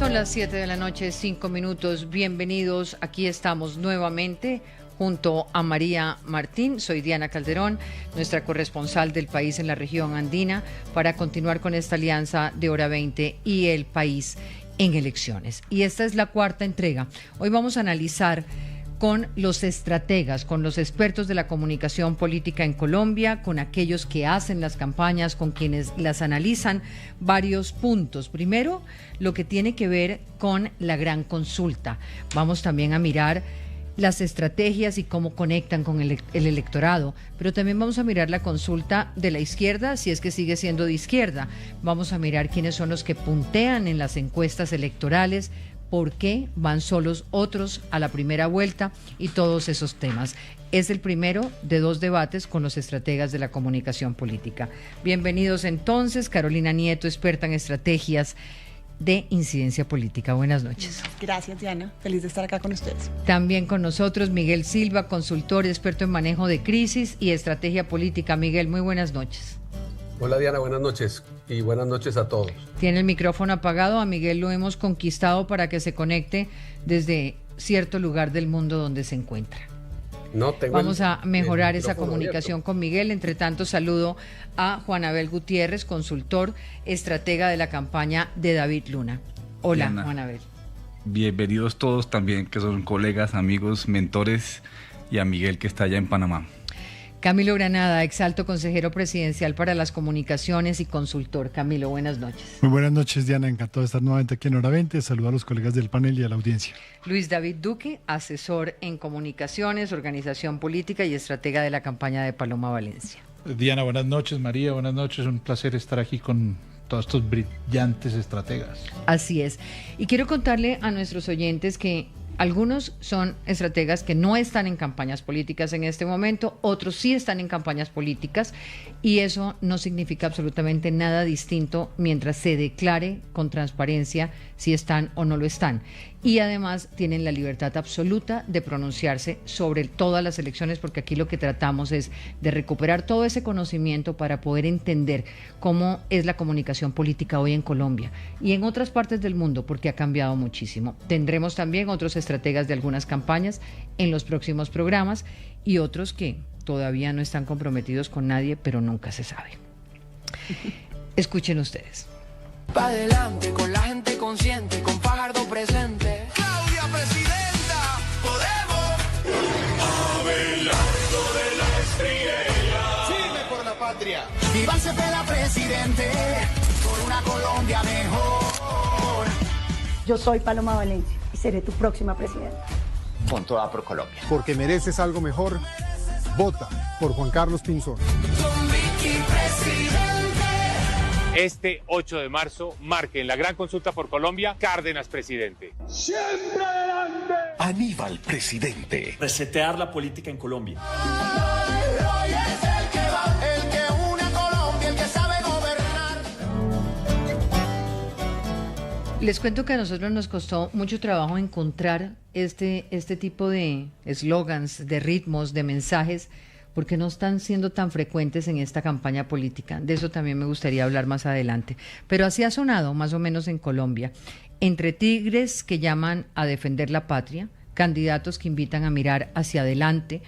Son las 7 de la noche, 5 minutos. Bienvenidos. Aquí estamos nuevamente junto a María Martín. Soy Diana Calderón, nuestra corresponsal del país en la región andina, para continuar con esta alianza de Hora 20 y El País en elecciones. Y esta es la cuarta entrega. Hoy vamos a analizar con los estrategas, con los expertos de la comunicación política en Colombia, con aquellos que hacen las campañas, con quienes las analizan, varios puntos. Primero, lo que tiene que ver con la gran consulta. Vamos también a mirar las estrategias y cómo conectan con el electorado, pero también vamos a mirar la consulta de la izquierda, si es que sigue siendo de izquierda. Vamos a mirar quiénes son los que puntean en las encuestas electorales, por qué van solos otros a la primera vuelta y todos esos temas. Es el primero de dos debates con los estrategas de la comunicación política. Bienvenidos entonces, Carolina Nieto, experta en estrategias de incidencia política. Buenas noches. Gracias, Diana. Feliz de estar acá con ustedes. También con nosotros Miguel Silva, consultor, experto en manejo de crisis y estrategia política. Miguel, muy buenas noches. Hola Diana, buenas noches y buenas noches a todos. Tiene el micrófono apagado, a Miguel lo hemos conquistado para que se conecte desde cierto lugar del mundo donde se encuentra. Vamos a mejorar esa comunicación abierto con Miguel. Entre tanto, saludo a Juan Abel Gutiérrez, consultor, estratega de la campaña de David Luna. Hola, Diana. Juan Abel. Bienvenidos todos también, que son colegas, amigos, mentores, y a Miguel, que está allá en Panamá. Camilo Granada, exalto consejero presidencial para las comunicaciones y consultor. Camilo, buenas noches. Muy buenas noches, Diana. Encantado de estar nuevamente aquí en Hora 20. Saludo a los colegas del panel y a la audiencia. Luis David Duque, asesor en comunicaciones, organización política y estratega de la campaña de Paloma Valencia. Diana, buenas noches. María, buenas noches. Un placer estar aquí con todos estos brillantes estrategas. Así es. Y quiero contarle a nuestros oyentes que algunos son estrategas que no están en campañas políticas en este momento, otros sí están en campañas políticas, y eso no significa absolutamente nada distinto mientras se declare con transparencia si están o no lo están. Y además tienen la libertad absoluta de pronunciarse sobre todas las elecciones, porque aquí lo que tratamos es de recuperar todo ese conocimiento para poder entender cómo es la comunicación política hoy en Colombia y en otras partes del mundo, porque ha cambiado muchísimo. Tendremos también otros estrategas de algunas campañas en los próximos programas y otros que todavía no están comprometidos con nadie, pero nunca se sabe. Escuchen ustedes. Pa' adelante con la gente consciente, con Fajardo presente. Claudia presidenta, podemos. Abelardo de la Estrella. Firme por la patria. Iván Cepeda presidente, por una Colombia mejor. Yo soy Paloma Valencia y seré tu próxima presidenta. Con toda por Colombia. Porque mereces algo mejor, vota por Juan Carlos Pinzón. Con Vicky presidente. Este 8 de marzo marque en la gran consulta por Colombia Cárdenas presidente. ¡Siempre adelante! Aníbal presidente. Resetear la política en Colombia. Hoy es el que va, el que une a Colombia, el que sabe gobernar. Les cuento que a nosotros nos costó mucho trabajo encontrar este tipo de eslogans, de ritmos, de mensajes, porque no están siendo tan frecuentes en esta campaña política. De eso también me gustaría hablar más adelante. Pero así ha sonado más o menos en Colombia. Entre tigres que llaman a defender la patria, candidatos que invitan a mirar hacia adelante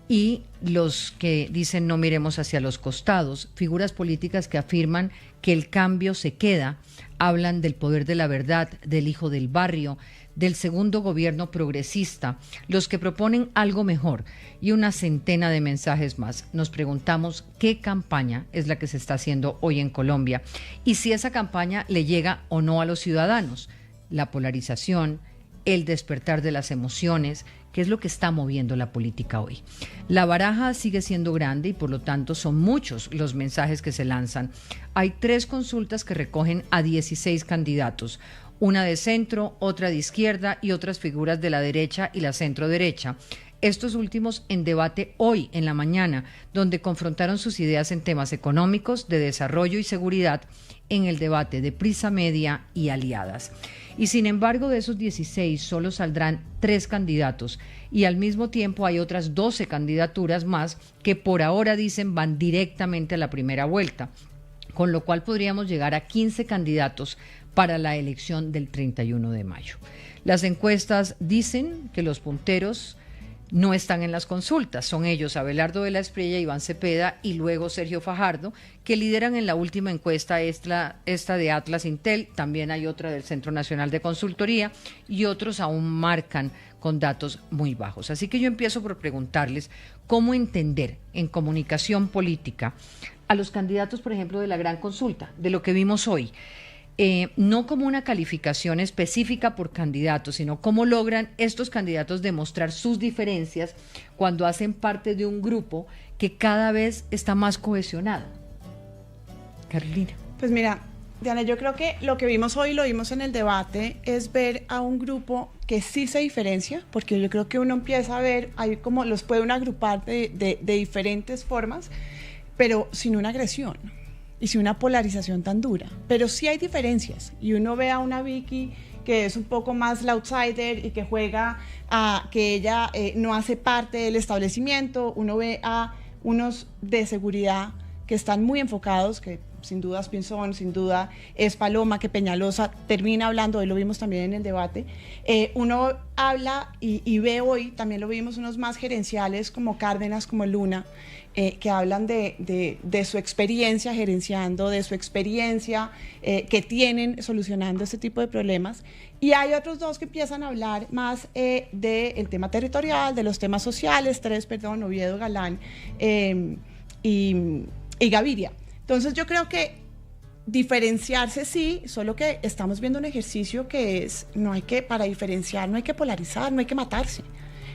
y los que dicen no miremos hacia los costados, figuras políticas que afirman que el cambio se queda, hablan del poder de la verdad, del hijo del barrio, del segundo gobierno progresista, los que proponen algo mejor y una centena de mensajes más. Nos preguntamos qué campaña es la que se está haciendo hoy en Colombia y si esa campaña le llega o no a los ciudadanos. La polarización, el despertar de las emociones, que es lo que está moviendo la política hoy. La baraja sigue siendo grande y por lo tanto son muchos los mensajes que se lanzan. Hay 3 consultas que recogen a 16 candidatos. Una de centro, otra de izquierda y otras figuras de la derecha y la centro derecha. Estos últimos en debate hoy en la mañana, donde confrontaron sus ideas en temas económicos, de desarrollo y seguridad, en el debate de Prisa Media y aliadas. Y sin embargo, de esos 16 solo saldrán 3 candidatos y al mismo tiempo hay otras 12 candidaturas más que por ahora dicen van directamente a la primera vuelta, con lo cual podríamos llegar a 15 candidatos para la elección del 31 de mayo. Las encuestas dicen que los punteros no están en las consultas, son ellos Abelardo de la Espriella, Iván Cepeda y luego Sergio Fajardo, que lideran en la última encuesta, esta de Atlas Intel, también hay otra del Centro Nacional de Consultoría y otros aún marcan con datos muy bajos. Así que yo empiezo por preguntarles cómo entender en comunicación política a los candidatos, por ejemplo, de la gran consulta, de lo que vimos hoy. No como una calificación específica por candidatos, sino cómo logran estos candidatos demostrar sus diferencias cuando hacen parte de un grupo que cada vez está más cohesionado. Carolina. Pues mira, Diana, yo creo que lo que vimos hoy, lo vimos en el debate, es ver a un grupo que sí se diferencia, porque yo creo que uno empieza a ver, ahí como los pueden agrupar de diferentes formas, pero sin una agresión y sin una polarización tan dura. Pero sí hay diferencias, y uno ve a una Vicky que es un poco más la outsider y que juega a que ella no hace parte del establecimiento, uno ve a unos de seguridad que están muy enfocados, que sin duda es Pinzón, sin duda es Paloma, que Peñalosa termina hablando, hoy lo vimos también en el debate, uno habla y ve hoy, también lo vimos, unos más gerenciales como Cárdenas, como Luna, que hablan de su experiencia gerenciando, de su experiencia que tienen solucionando este tipo de problemas. Y hay otros dos que empiezan a hablar más del tema territorial, de los temas sociales, Oviedo, Galán y Gaviria. Entonces yo creo que diferenciarse sí, solo que estamos viendo un ejercicio que es, para diferenciar, no hay que polarizar, no hay que matarse.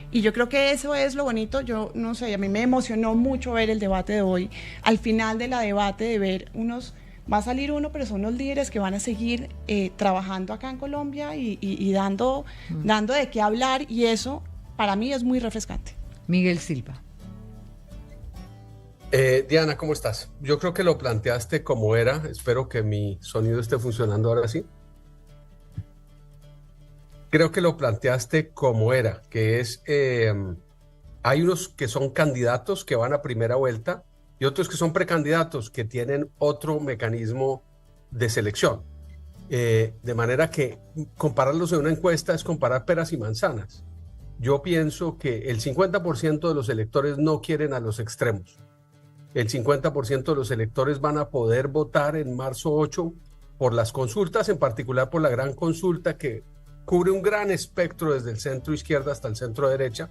Y yo creo que eso es lo bonito. Yo no sé, a mí me emocionó mucho ver el debate de hoy. Al final de la debate, de ver va a salir uno, pero son los líderes que van a seguir trabajando acá en Colombia y dando de qué hablar, y eso para mí es muy refrescante. Miguel Silva. Diana, ¿cómo estás? Yo creo que lo planteaste como era. Espero que mi sonido esté funcionando ahora sí. Creo que lo planteaste como era, que es, hay unos que son candidatos que van a primera vuelta y otros que son precandidatos que tienen otro mecanismo de selección. De manera que compararlos en una encuesta es comparar peras y manzanas. Yo pienso que el 50% de los electores no quieren a los extremos. El 50% de los electores van a poder votar en marzo 8 por las consultas, en particular por la gran consulta que cubre un gran espectro desde el centro izquierda hasta el centro derecha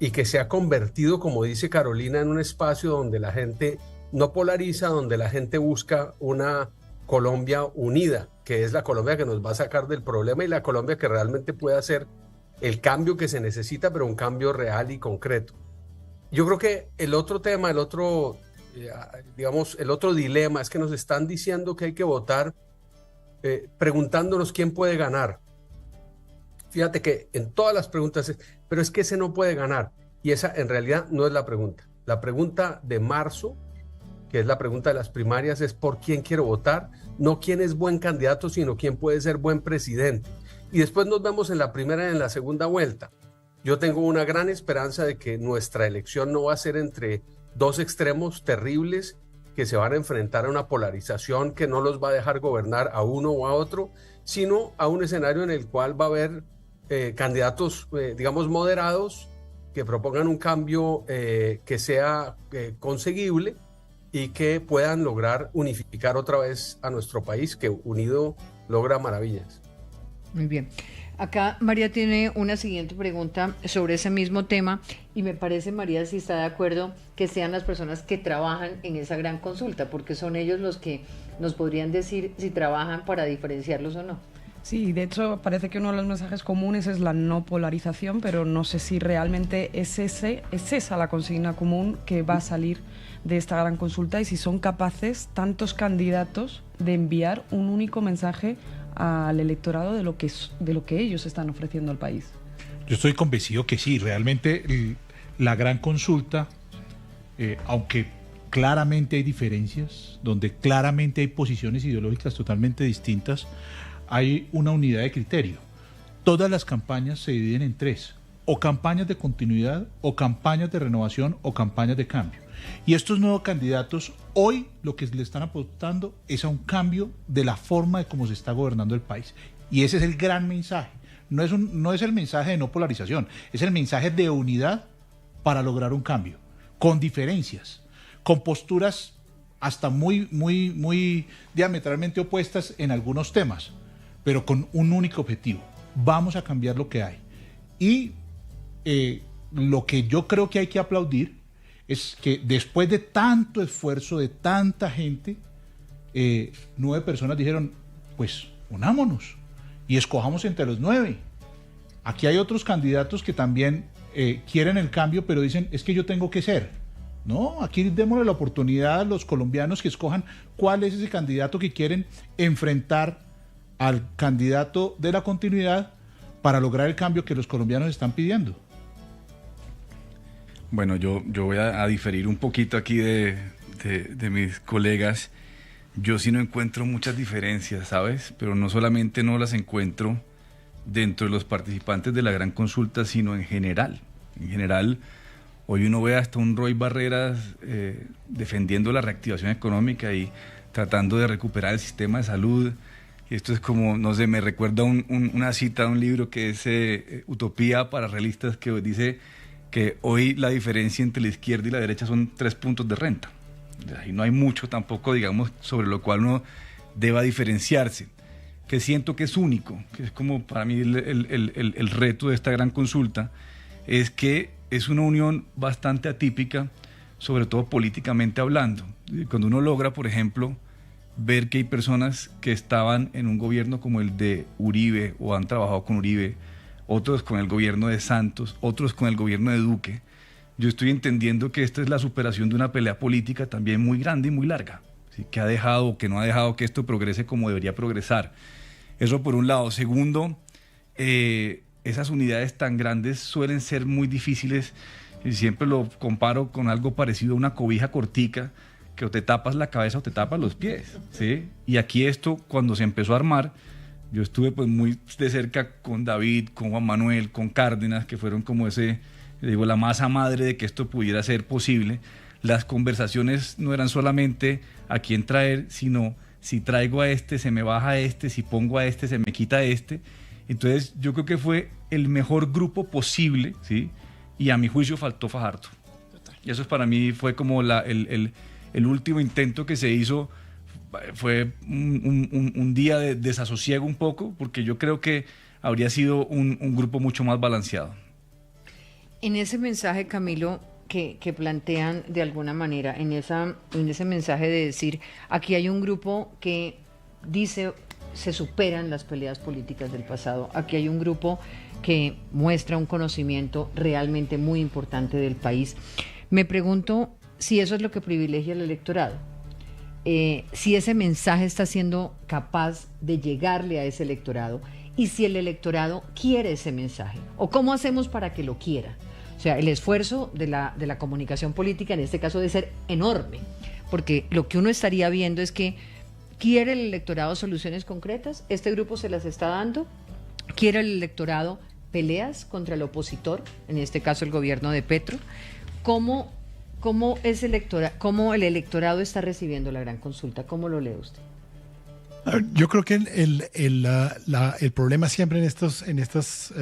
y que se ha convertido, como dice Carolina, en un espacio donde la gente no polariza, donde la gente busca una Colombia unida, que es la Colombia que nos va a sacar del problema y la Colombia que realmente puede hacer el cambio que se necesita, pero un cambio real y concreto. Yo creo que el otro tema, el otro dilema es que nos están diciendo que hay que votar preguntándonos quién puede ganar. Fíjate que en todas las preguntas pero es que ese no puede ganar, y esa en realidad no es la pregunta. La pregunta de marzo, que es la pregunta de las primarias, es por quién quiero votar, no quién es buen candidato, sino quién puede ser buen presidente. Y después nos vemos en la primera y en la segunda vuelta. Yo tengo una gran esperanza de que nuestra elección no va a ser entre dos extremos terribles que se van a enfrentar a una polarización que no los va a dejar gobernar a uno o a otro, sino a un escenario en el cual va a haber candidatos, moderados, que propongan un cambio que sea conseguible y que puedan lograr unificar otra vez a nuestro país, que unido logra maravillas. Muy bien. Acá María tiene una siguiente pregunta sobre ese mismo tema y me parece, María, si está de acuerdo, que sean las personas que trabajan en esa gran consulta, porque son ellos los que nos podrían decir si trabajan para diferenciarlos o no. Sí, de hecho parece que uno de los mensajes comunes es la no polarización, pero no sé si realmente es esa la consigna común que va a salir de esta gran consulta y si son capaces tantos candidatos de enviar un único mensaje al electorado de lo que ellos están ofreciendo al país. Yo estoy convencido que sí, realmente la gran consulta, aunque claramente hay diferencias, donde claramente hay posiciones ideológicas totalmente distintas, hay una unidad de criterio. Todas las campañas se dividen en tres: o campañas de continuidad, o campañas de renovación, o campañas de cambio. Y estos nuevos candidatos Hoy lo que le están apuntando es a un cambio de la forma de cómo se está gobernando el país. Y ese es el gran mensaje. No es el mensaje de no polarización, es el mensaje de unidad para lograr un cambio, con diferencias, con posturas hasta muy diametralmente opuestas en algunos temas, pero con un único objetivo. Vamos a cambiar lo que hay. Y lo que yo creo que hay que aplaudir es que después de tanto esfuerzo de tanta gente, 9 personas dijeron, pues unámonos y escojamos entre los 9. Aquí hay otros candidatos que también quieren el cambio, pero dicen, es que yo tengo que ser. No, aquí démosle la oportunidad a los colombianos que escojan cuál es ese candidato que quieren enfrentar al candidato de la continuidad para lograr el cambio que los colombianos están pidiendo. Bueno, yo voy a diferir un poquito aquí de mis colegas. Yo sí no encuentro muchas diferencias, ¿sabes? Pero no solamente no las encuentro dentro de los participantes de la gran consulta, sino en general. En general, hoy uno ve hasta un Roy Barreras defendiendo la reactivación económica y tratando de recuperar el sistema de salud. Y esto es como, no sé, me recuerda una cita de un libro que es Utopía para realistas, que dice que hoy la diferencia entre la izquierda y la derecha son 3 puntos de renta. Y no hay mucho tampoco, digamos, sobre lo cual uno deba diferenciarse, que siento que es único, que es como para mí el reto de esta gran consulta, es que es una unión bastante atípica, sobre todo políticamente hablando. Cuando uno logra, por ejemplo, ver que hay personas que estaban en un gobierno como el de Uribe o han trabajado con Uribe, otros con el gobierno de Santos, otros con el gobierno de Duque. Yo estoy entendiendo que esta es la superación de una pelea política también muy grande y muy larga, ¿sí? Que ha dejado o que no ha dejado que esto progrese como debería progresar. Eso por un lado. Segundo, esas unidades tan grandes suelen ser muy difíciles, y siempre lo comparo con algo parecido a una cobija cortica, que o te tapas la cabeza o te tapas los pies, ¿sí? Y aquí esto, cuando se empezó a armar, yo estuve pues muy de cerca con David, con Juan Manuel, con Cárdenas, que fueron como la masa madre de que esto pudiera ser posible. Las conversaciones no eran solamente a quién traer, sino si traigo a este, se me baja este, si pongo a este, se me quita este. Entonces yo creo que fue el mejor grupo posible, ¿sí? Y a mi juicio faltó Fajardo. Y eso para mí fue como el último intento que se hizo. Fue un día de desasosiego un poco, porque yo creo que habría sido un grupo mucho más balanceado. En ese mensaje, Camilo, que plantean de alguna manera, en ese mensaje de decir, aquí hay un grupo que dice, se superan las peleas políticas del pasado, aquí hay un grupo que muestra un conocimiento realmente muy importante del país. Me pregunto si eso es lo que privilegia al electorado. Si ese mensaje está siendo capaz de llegarle a ese electorado y si el electorado quiere ese mensaje o cómo hacemos para que lo quiera. O sea, el esfuerzo de la comunicación política en este caso debe ser enorme, porque lo que uno estaría viendo es que quiere el electorado soluciones concretas, este grupo se las está dando, quiere el electorado peleas contra el opositor, en este caso el gobierno de Petro. ¿Cómo el electorado está recibiendo la gran consulta? ¿Cómo lo lee usted? Yo creo que el problema siempre en estos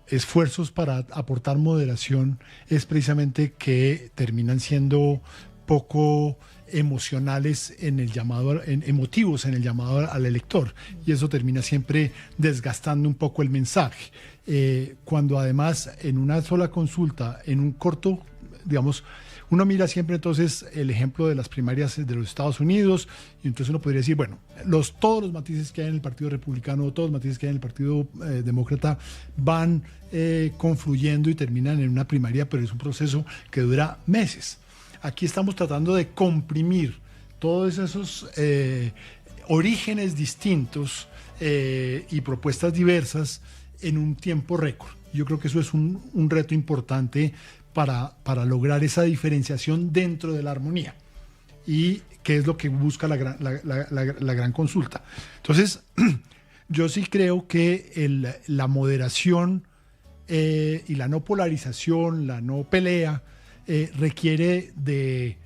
esfuerzos para aportar moderación es precisamente que terminan siendo poco emocionales emotivos en el llamado al elector, y eso termina siempre desgastando un poco el mensaje. Cuando además en una sola consulta, en un corto, digamos, uno mira siempre entonces el ejemplo de las primarias de los Estados Unidos, y entonces uno podría decir, bueno, todos los matices que hay en el Partido Republicano, todos los matices que hay en el Partido Demócrata van confluyendo y terminan en una primaria, pero es un proceso que dura meses. Aquí estamos tratando de comprimir todos esos orígenes distintos y propuestas diversas en un tiempo récord. Yo creo que eso es un reto importante para lograr esa diferenciación dentro de la armonía, y que es lo que busca la gran consulta. Entonces, yo sí creo que la moderación y la no polarización, la no pelea, requiere de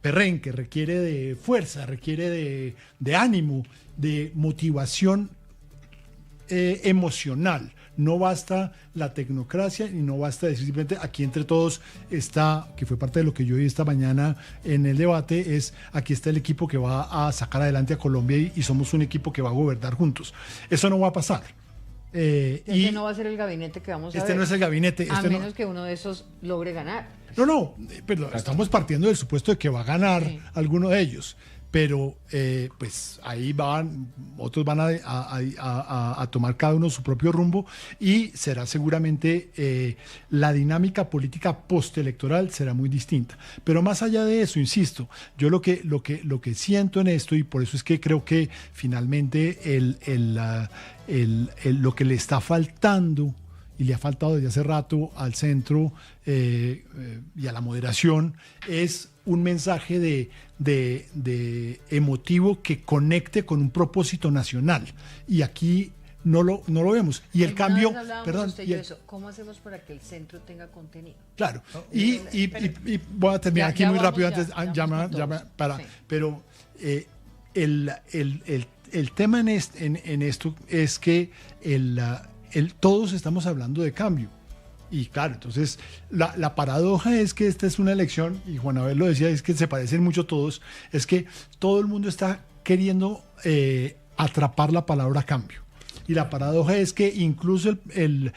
perrenque, requiere de fuerza, requiere de ánimo, de motivación emocional. No basta la tecnocracia y no basta decir simplemente aquí entre todos está, que fue parte de lo que yo vi esta mañana en el debate, es aquí está el equipo que va a sacar adelante a Colombia y somos un equipo que va a gobernar juntos. Eso no va a pasar. Este no va a ser el gabinete que vamos a ver. Este no es el gabinete. A menos que uno de esos logre ganar. No, pero estamos partiendo del supuesto de que va a ganar alguno de ellos. Pero pues ahí otros van a tomar cada uno su propio rumbo y será seguramente la dinámica política postelectoral será muy distinta. Pero más allá de eso, insisto, yo lo que siento en esto, y por eso es que creo que finalmente lo que le está faltando y le ha faltado desde hace rato al centro y a la moderación es un mensaje de emotivo que conecte con un propósito nacional. Y aquí no lo vemos. Y el cambio... Perdón. ¿Cómo hacemos para que el centro tenga contenido? Claro. Y voy a terminar aquí muy rápido antes. Pero el tema en esto es que todos estamos hablando de cambio. Y claro, entonces la paradoja es que esta es una elección, y Juan Abel lo decía, es que se parecen mucho todos, es que todo el mundo está queriendo atrapar la palabra cambio. Y la paradoja es que incluso el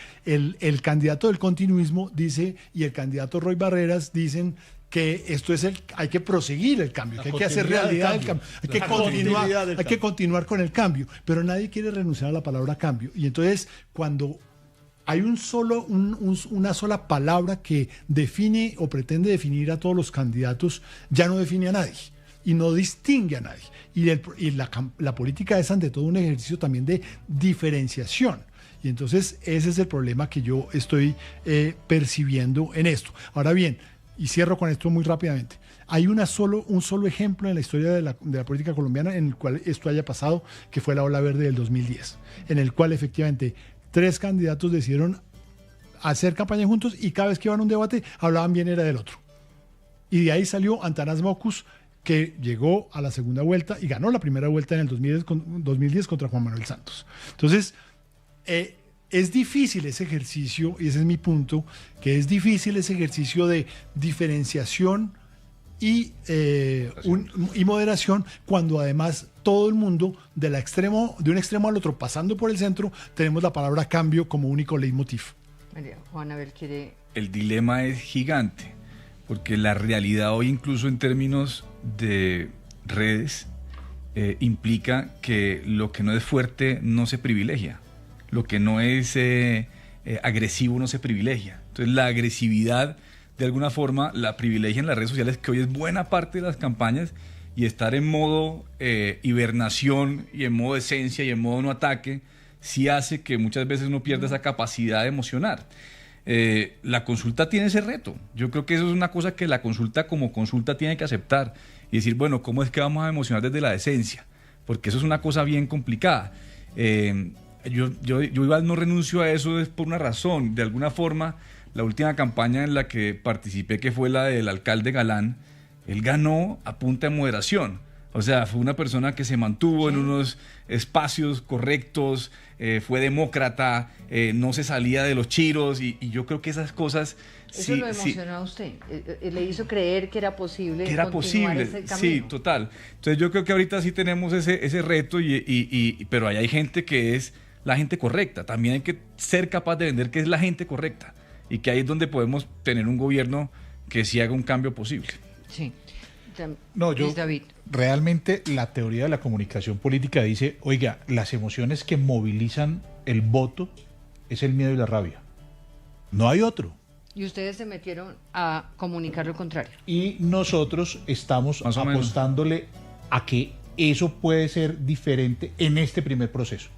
candidato del continuismo dice, y el candidato Roy Barreras dicen que esto es hay que proseguir el cambio, que hay que hacer realidad el cambio, hay que continuar con el cambio, pero nadie quiere renunciar a la palabra cambio. Y entonces cuando hay una sola palabra que define o pretende definir a todos los candidatos, ya no define a nadie y no distingue a nadie. Y la política es ante todo un ejercicio también de diferenciación. Y entonces ese es el problema que yo estoy percibiendo en esto. Ahora bien, y cierro con esto muy rápidamente, hay un solo ejemplo en la historia de la política colombiana en el cual esto haya pasado, que fue la Ola Verde del 2010, en el cual efectivamente 3 candidatos decidieron hacer campaña juntos y cada vez que iban a un debate hablaban bien era del otro. Y de ahí salió Antanas Mockus, que llegó a la segunda vuelta y ganó la primera vuelta en el 2010 contra Juan Manuel Santos. Entonces, es difícil ese ejercicio, y ese es mi punto, que es difícil ese ejercicio de diferenciación y moderación, cuando además todo el mundo de un extremo al otro, pasando por el centro, tenemos la palabra cambio como único leitmotiv. Juan Abel quiere... El dilema es gigante, porque la realidad hoy, incluso en términos de redes, implica que lo que no es fuerte no se privilegia, lo que no es agresivo no se privilegia. Entonces la agresividad de alguna forma la privilegia en las redes sociales, que hoy es buena parte de las campañas, y estar en modo hibernación y en modo esencia y en modo no ataque sí hace que muchas veces uno pierda esa capacidad de emocionar. La consulta tiene ese reto. Yo creo que eso es una cosa que la consulta como consulta tiene que aceptar y decir, bueno, ¿cómo es que vamos a emocionar desde la esencia? Porque eso es una cosa bien complicada. Yo igual no renuncio a eso, es por una razón. De alguna forma, la última campaña en la que participé, que fue la del alcalde Galán, él ganó a punta de moderación. O sea, fue una persona que se mantuvo en unos espacios correctos, fue demócrata, no se salía de los chiros, y yo creo que esas cosas... Eso lo emocionó a usted, le hizo creer que era posible. Que era posible, ese camino. Sí, total. Entonces yo creo que ahorita sí tenemos ese reto, pero hay gente que es la gente correcta. También hay que ser capaz de vender que es la gente correcta, y que ahí es donde podemos tener un gobierno que sí haga un cambio posible. Sí. No, yo realmente la teoría de la comunicación política dice, oiga, las emociones que movilizan el voto es el miedo y la rabia. No hay otro. Y ustedes se metieron a comunicar lo contrario. Y nosotros estamos apostándole a que eso puede ser diferente en este primer proceso.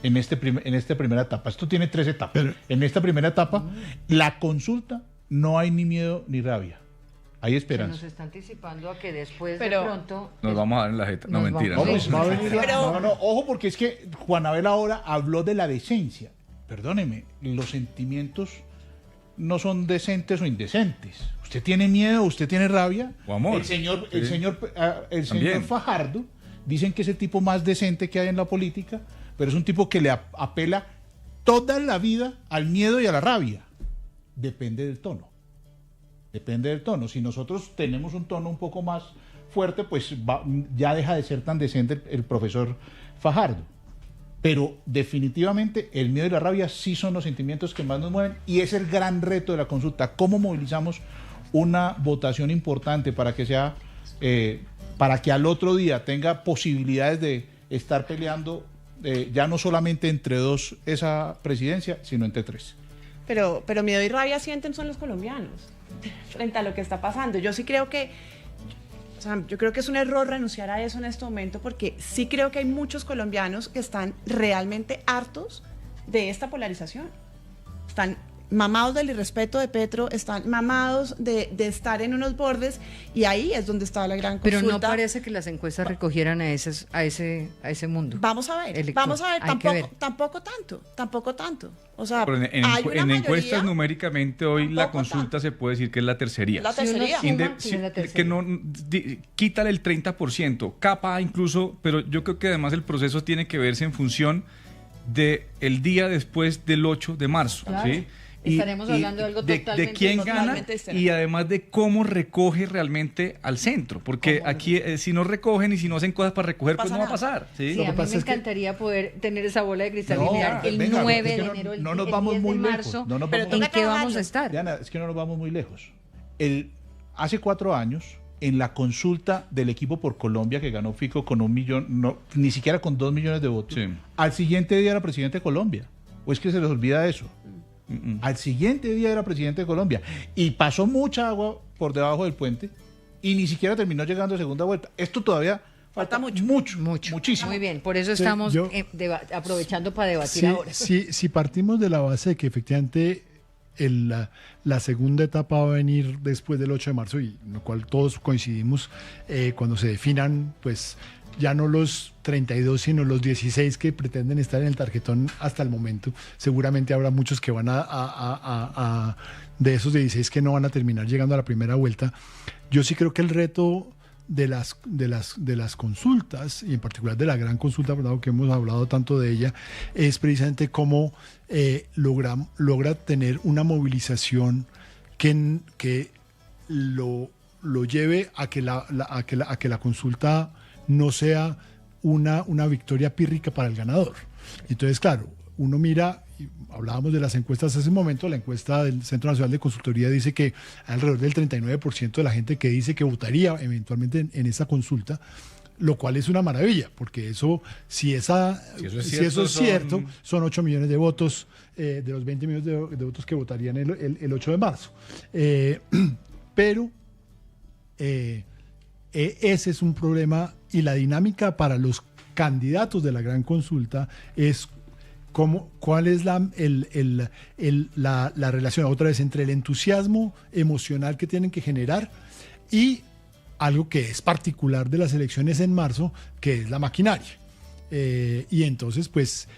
En esta primera etapa. Esto tiene 3 etapas. Pero en esta primera etapa, la consulta, no hay ni miedo ni rabia. Hay esperanza. Se nos está anticipando a que después de pronto... Nos vamos a dar en la jeta. No, mentira. No, ojo, porque es que Juan Abel ahora habló de la decencia. Perdóneme, los sentimientos no son decentes o indecentes. Usted tiene miedo, usted tiene rabia. O amor. El señor Fajardo, dicen que es el tipo más decente que hay en la política, pero es un tipo que le apela toda la vida al miedo y a la rabia. Depende del tono. Depende del tono. Si nosotros tenemos un tono un poco más fuerte, pues ya deja de ser tan decente el profesor Fajardo. Pero definitivamente el miedo y la rabia sí son los sentimientos que más nos mueven y es el gran reto de la consulta. ¿Cómo movilizamos una votación importante para que sea, para que al otro día tenga posibilidades de estar peleando ya no solamente entre dos esa presidencia, sino entre tres? Pero miedo y rabia sienten son los colombianos frente a lo que está pasando. Yo sí creo que, o sea, yo creo que es un error renunciar a eso en este momento, porque sí creo que hay muchos colombianos que están realmente hartos de esta polarización. Están mamados del irrespeto de Petro, están mamados de estar en unos bordes, y ahí es donde está la gran consulta. Pero no parece que las encuestas recogieran a ese mundo. Vamos a ver, tampoco tanto. O sea, pero en encuestas numéricamente hoy la consulta se puede decir que es la tercería. La tercería. Que no quítale el 30%, capa incluso, pero yo creo que además el proceso tiene que verse en función de el día después del 8 de marzo, claro. ¿sí? Estaremos hablando de algo de quién gana y además de cómo recoge realmente al centro, porque aquí si no recogen y si no hacen cosas para recoger, pues no va a pasar. Sí, a mí me encantaría poder tener esa bola de cristal y mirar el 9 de enero, el 10 de marzo, ¿en qué vamos a estar? Diana, es que no nos vamos muy lejos. Hace 4 años, en la consulta del equipo por Colombia, que ganó Fico con 1 millón, ni siquiera con 2 millones de votos, al siguiente día era presidente de Colombia. ¿O es que se les olvida eso? Al siguiente día era presidente de Colombia y pasó mucha agua por debajo del puente y ni siquiera terminó llegando a segunda vuelta. Esto todavía falta muchísimo. Muy bien, por eso estamos aprovechando para debatir ahora. Si partimos de la base de que efectivamente la segunda etapa va a venir después del 8 de marzo, y en lo cual todos coincidimos, cuando se definan pues ya no los 32, sino los 16 que pretenden estar en el tarjetón hasta el momento. Seguramente habrá muchos que van de esos 16 que no van a terminar llegando a la primera vuelta. Yo sí creo que el reto de las consultas, y en particular de la gran consulta, ¿verdad?, que hemos hablado tanto de ella, es precisamente cómo logra tener una movilización que lo lleve a que la consulta no sea una victoria pírrica para el ganador. Entonces, claro, uno mira, y hablábamos de las encuestas hace un momento, la encuesta del Centro Nacional de Consultoría dice que alrededor del 39% de la gente que dice que votaría eventualmente en esa consulta, lo cual es una maravilla, porque eso, si eso es cierto, son 8 millones de votos, de los 20 millones de votos que votarían el 8 de marzo. Pero ese es un problema, y la dinámica para los candidatos de la gran consulta es cuál es la relación, otra vez, entre el entusiasmo emocional que tienen que generar y algo que es particular de las elecciones en marzo, que es la maquinaria. Y entonces, pues,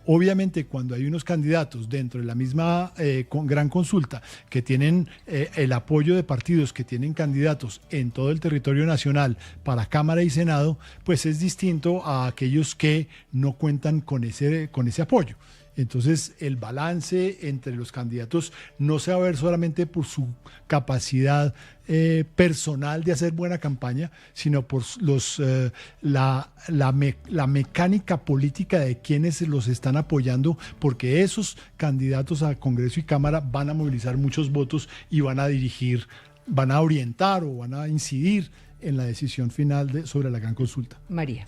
obviamente cuando hay unos candidatos dentro de la misma gran consulta que tienen el apoyo de partidos que tienen candidatos en todo el territorio nacional para Cámara y Senado, pues es distinto a aquellos que no cuentan con ese apoyo. Entonces, el balance entre los candidatos no se va a ver solamente por su capacidad personal de hacer buena campaña, sino por la mecánica política de quienes los están apoyando, porque esos candidatos a Congreso y Cámara van a movilizar muchos votos y van a dirigir, van a orientar o van a incidir en la decisión final sobre la gran consulta. María.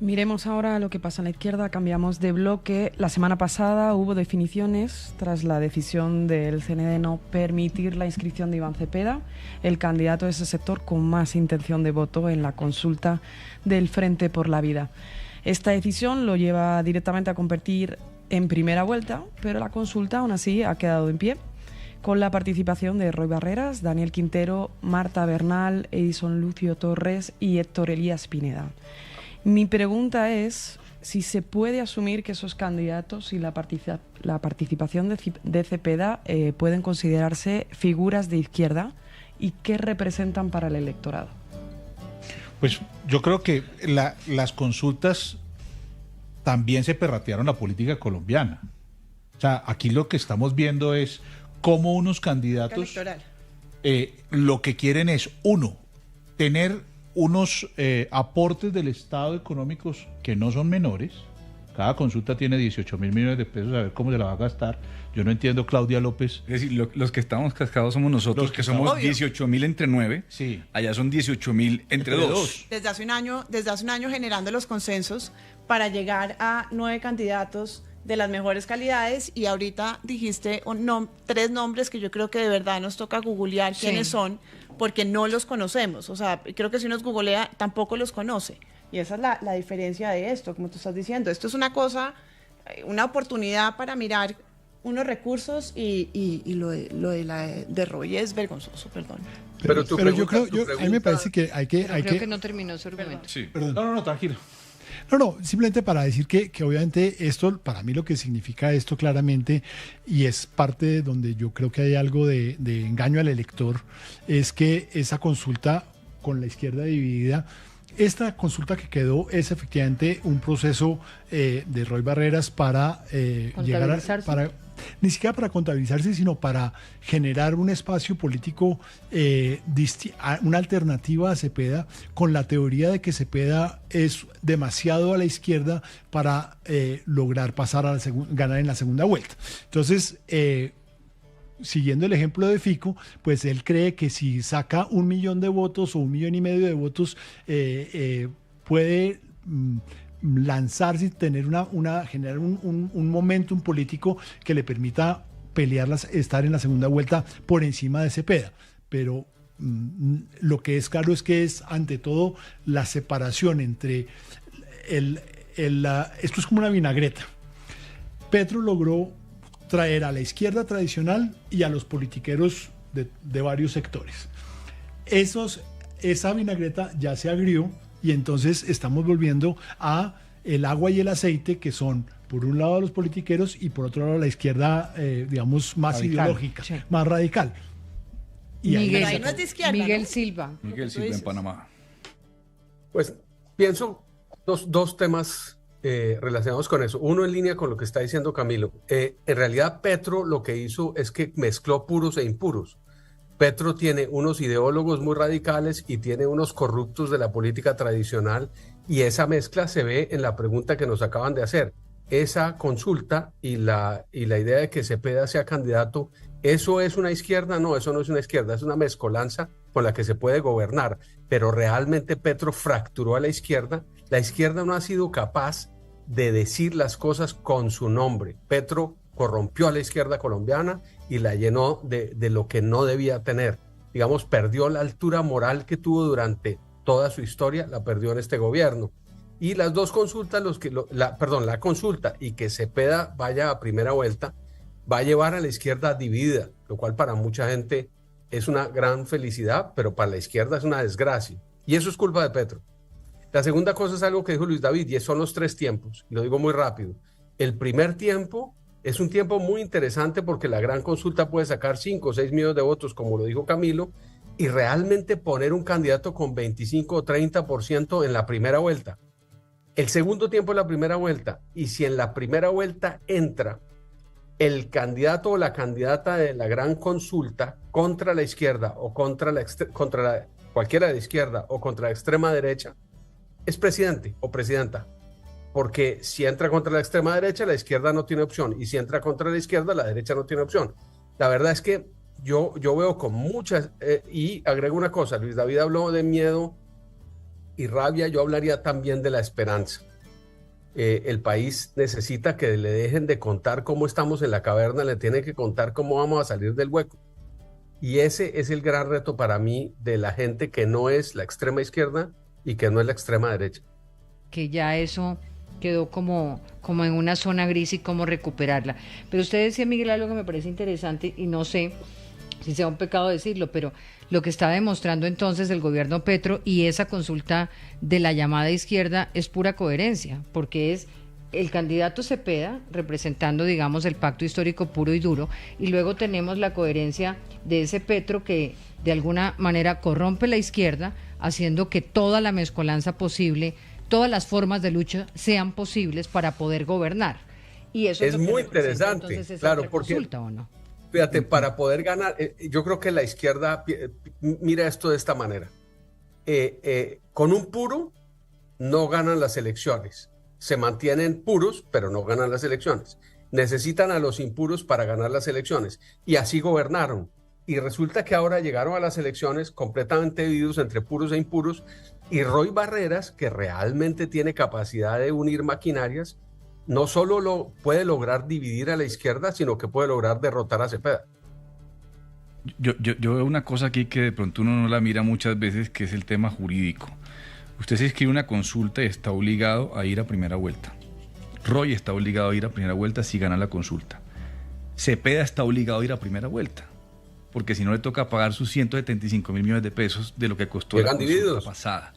Miremos ahora lo que pasa en la izquierda. Cambiamos de bloque. La semana pasada hubo definiciones tras la decisión del CNE de no permitir la inscripción de Iván Cepeda, el candidato de ese sector con más intención de voto en la consulta del Frente por la Vida. Esta decisión lo lleva directamente a competir en primera vuelta, pero la consulta aún así ha quedado en pie, con la participación de Roy Barreras, Daniel Quintero, Marta Bernal, Edison Lucio Torres y Héctor Elías Pineda. Mi pregunta es si se puede asumir que esos candidatos y la participación de Cepeda pueden considerarse figuras de izquierda y qué representan para el electorado. Pues yo creo que las consultas también se perratearon la política colombiana. O sea, aquí lo que estamos viendo es cómo unos candidatos lo que quieren es, uno, tener unos aportes del Estado económicos que no son menores. Cada consulta tiene 18 mil millones de pesos, a ver cómo se la va a gastar. Yo no entiendo, Claudia López. Es decir, los que estamos cascados somos nosotros, que somos 18.000 entre 9. Sí. Allá son 18.000 entre 2. Desde hace un año generando los consensos para llegar a 9 candidatos de las mejores calidades, y ahorita dijiste 3 nombres que yo creo que de verdad nos toca googlear quiénes son, porque no los conocemos. O sea, creo que si uno googlea tampoco los conoce. Y esa es la diferencia de esto, como tú estás diciendo. Esto es una cosa, una oportunidad para mirar unos recursos, y lo de Roy es vergonzoso, perdón. Pero yo creo, a mí me parece que hay que... Creo que no terminó su argumento. Sí. Perdón. No, tranquilo. No, simplemente para decir que obviamente esto, para mí lo que significa esto claramente, y es parte de donde yo creo que hay algo de engaño al elector, es que esa consulta con la izquierda dividida, esta consulta que quedó es efectivamente un proceso de Roy Barreras para llegar a... Ni siquiera para contabilizarse, sino para generar un espacio político, una alternativa a Cepeda, con la teoría de que Cepeda es demasiado a la izquierda para lograr pasar a ganar en la segunda vuelta. Entonces, siguiendo el ejemplo de Fico, pues él cree que si saca 1 millón de votos o 1,5 millones de votos, puede lanzarse y tener generar un momentum político que le permita estar en la segunda vuelta por encima de Cepeda. Pero lo que es claro es que es ante todo la separación entre esto es como una vinagreta. Petro logró traer a la izquierda tradicional y a los politiqueros de varios sectores. Esa vinagreta ya se agrió, y entonces estamos volviendo a el agua y el aceite, que son por un lado los politiqueros y por otro lado la izquierda, digamos, más radical, ideológica, más radical. Y Miguel Silva en Panamá. Pues pienso dos temas relacionados con eso. Uno, en línea con lo que está diciendo Camilo. En realidad Petro lo que hizo es que mezcló puros e impuros. Petro tiene unos ideólogos muy radicales y tiene unos corruptos de la política tradicional, y esa mezcla se ve en la pregunta que nos acaban de hacer. Esa consulta y la idea de que Cepeda sea candidato, ¿eso es una izquierda? No, eso no es una izquierda, es una mezcolanza con la que se puede gobernar, pero realmente Petro fracturó a la izquierda. La izquierda no ha sido capaz de decir las cosas con su nombre. Petro corrompió a la izquierda colombiana y la llenó de lo que no debía tener. Digamos, perdió la altura moral que tuvo durante toda su historia, la perdió en este gobierno. Y las dos consultas, la consulta y que Cepeda vaya a primera vuelta, va a llevar a la izquierda dividida, lo cual para mucha gente es una gran felicidad, pero para la izquierda es una desgracia. Y eso es culpa de Petro. La segunda cosa es algo que dijo Luis David, y son los 3 tiempos. Y lo digo muy rápido. El primer tiempo es un tiempo muy interesante porque la gran consulta puede sacar 5 o 6 millones de votos, como lo dijo Camilo, y realmente poner un candidato con 25 o 30% en la primera vuelta. El segundo tiempo es la primera vuelta, y si en la primera vuelta entra el candidato o la candidata de la gran consulta contra la izquierda o contra cualquiera de la izquierda o contra la extrema derecha, es presidente o presidenta. Porque si entra contra la extrema derecha, la izquierda no tiene opción, y si entra contra la izquierda, la derecha no tiene opción. La verdad es que yo veo con muchas, y agrego una cosa, Luis David habló de miedo y rabia, yo hablaría también de la esperanza. El país necesita que le dejen de contar cómo estamos en la caverna, le tienen que contar cómo vamos a salir del hueco. Y ese es el gran reto para mí de la gente que no es la extrema izquierda y que no es la extrema derecha. Que ya eso quedó como en una zona gris y cómo recuperarla. Pero usted decía, Miguel, algo que me parece interesante, y no sé si sea un pecado decirlo, pero lo que está demostrando entonces el gobierno Petro y esa consulta de la llamada izquierda es pura coherencia, porque es el candidato Cepeda representando, digamos, el pacto histórico puro y duro, y luego tenemos la coherencia de ese Petro que de alguna manera corrompe la izquierda, haciendo que toda la mezcolanza posible, todas las formas de lucha sean posibles para poder gobernar. Y eso es muy interesante, claro, porque consulta, ¿o no? Fíjate, para poder ganar, yo creo que la izquierda mira esto de esta manera. Con un puro no ganan las elecciones. Se mantienen puros, pero no ganan las elecciones. Necesitan a los impuros para ganar las elecciones. Y así gobernaron. Y resulta que ahora llegaron a las elecciones completamente divididos entre puros e impuros. Y Roy Barreras, que realmente tiene capacidad de unir maquinarias, no solo puede lograr dividir a la izquierda, sino que puede lograr derrotar a Cepeda. Yo veo una cosa aquí que de pronto uno no la mira muchas veces, que es el tema jurídico. Usted se inscribe una consulta y está obligado a ir a primera vuelta. Roy está obligado a ir a primera vuelta si gana la consulta. Cepeda está obligado a ir a primera vuelta, porque si no le toca pagar sus 175 mil millones de pesos de lo que costó la consulta pasada.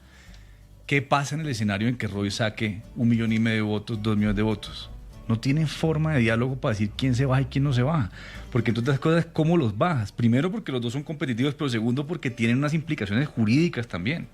¿Qué pasa en el escenario en que Roy saque 1,5 millones de votos, 2 millones de votos? No tienen forma de diálogo para decir quién se baja y quién no se baja. Porque entre otras cosas, ¿cómo los bajas? Primero, porque los dos son competitivos, pero segundo, porque tienen unas implicaciones jurídicas también.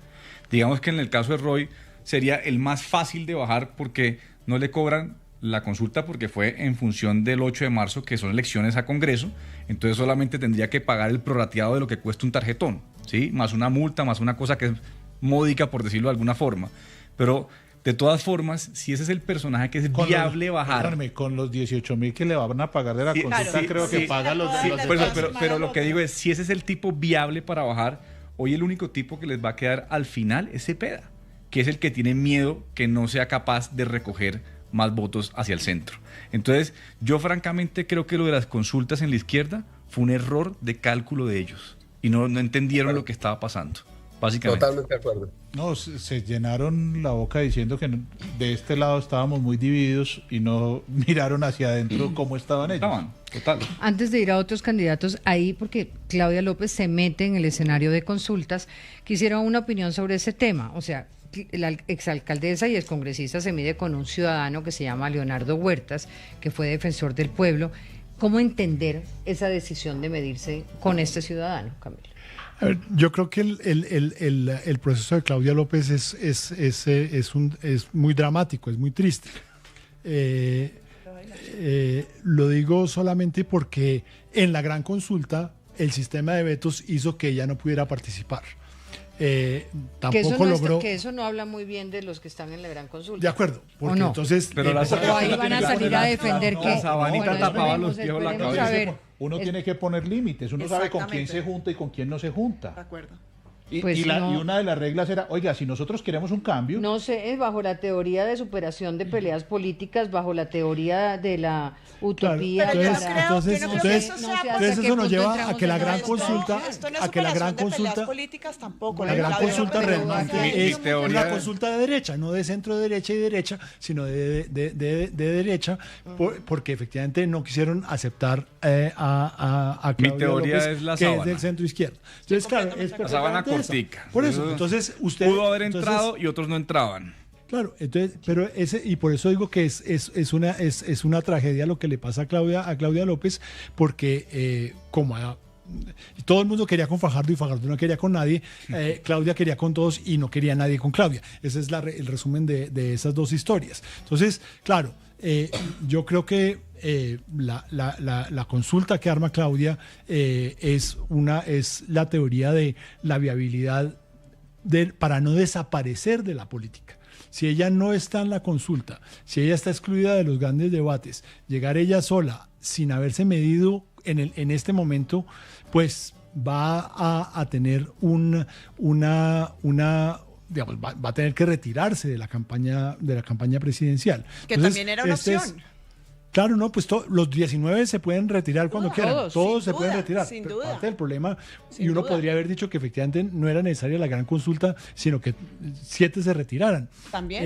Digamos que en el caso de Roy sería el más fácil de bajar porque no le cobran la consulta porque fue en función del 8 de marzo, que son elecciones a Congreso, entonces solamente tendría que pagar el prorrateado de lo que cuesta un tarjetón, ¿sí? Más una multa, más una cosa que es módica, por decirlo de alguna forma. Pero de todas formas, si ese es el personaje que es viable bajar. Con los 18,000 que le van a pagar de la consulta, creo que paga los pero lo que digo es, si ese es el tipo viable para bajar, hoy el único tipo que les va a quedar al final es Cepeda, que es el que tiene miedo que no sea capaz de recoger más votos hacia el centro. Entonces, yo francamente creo que lo de las consultas en la izquierda fue un error de cálculo de ellos y no entendieron lo que estaba pasando. Básicamente. Totalmente de acuerdo. No, se llenaron la boca diciendo que de este lado estábamos muy divididos y no miraron hacia adentro cómo estaban ellos. Total. Antes de ir a otros candidatos, ahí, porque Claudia López se mete en el escenario de consultas, quisiera una opinión sobre ese tema. O sea, la exalcaldesa y excongresista se mide con un ciudadano que se llama Leonardo Huertas, que fue defensor del pueblo. ¿Cómo entender esa decisión de medirse con este ciudadano, Camilo? A ver, yo creo que el proceso de Claudia López es muy dramático, es muy triste. Lo digo solamente porque en la gran consulta el sistema de vetos hizo que ella no pudiera participar. Tampoco logró. Que eso no habla muy bien de los que están en la gran consulta. De acuerdo, porque no? Entonces. Pero ahí van a salir a defender que. La sabanita tapaba los pies la cabeza. Uno tiene que poner límites, uno sabe con quién se junta y con quién no se junta. De acuerdo. Y una de las reglas era, oiga, si nosotros queremos un cambio... No sé, bajo la teoría de superación de peleas políticas, bajo la teoría de la utopía... Claro, entonces eso nos lleva a que la gran consulta... a que la gran consulta... políticas tampoco. La gran consulta realmente es una consulta de derecha, no de centro derecha y derecha, sino de derecha, porque efectivamente no quisieron aceptar a Claudia López, es la que sábana. es del centro izquierda. Entonces, claro, es la sábana cortica. Por eso, entonces usted pudo haber entrado y otros no entraban. Claro, entonces, pero y por eso digo que es una tragedia lo que le pasa a Claudia López, porque todo el mundo quería con Fajardo y Fajardo no quería con nadie, Claudia quería con todos y no quería nadie con Claudia. Ese es el resumen de esas dos historias. Entonces, claro, yo creo que la consulta que arma Claudia es la teoría de la viabilidad para no desaparecer de la política. Si ella no está en la consulta, si ella está excluida de los grandes debates, llegar ella sola sin haberse medido en este momento, pues va a tener digamos, va a tener que retirarse de la campaña presidencial. Que entonces, también era una opción. Claro, no, pues los 19 se pueden retirar cuando quieran. Todos se pueden retirar. Sin duda. Parte del problema, y uno podría haber dicho que efectivamente no era necesaria la gran consulta, sino que 7 se retiraran. También.